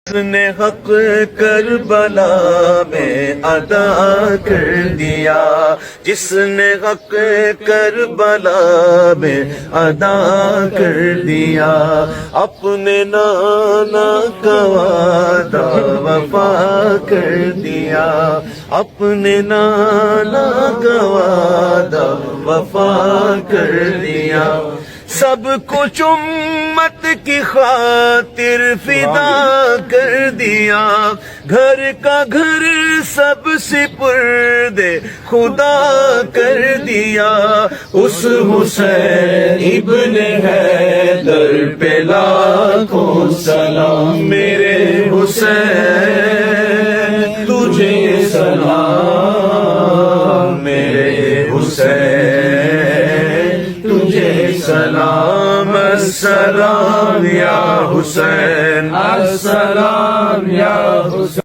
جس نے حق کربلا میں ادا کر دیا، جس نے حق کربلا میں ادا کر دیا، اپنے نانا کا وعدہ وفا کر دیا، اپنے نانا کا وعدہ وفا کر دیا، سب کچھ امت کی خاطر فدا کر دیا، گھر کا گھر سب سپرد خدا کر دیا، اس حسین ابن حیدر پہ لاکھوں سلام، میرے حسین تجھے سلام، میرے حسین تجھے سلام، السلام یا حسین، السلام یا حسین۔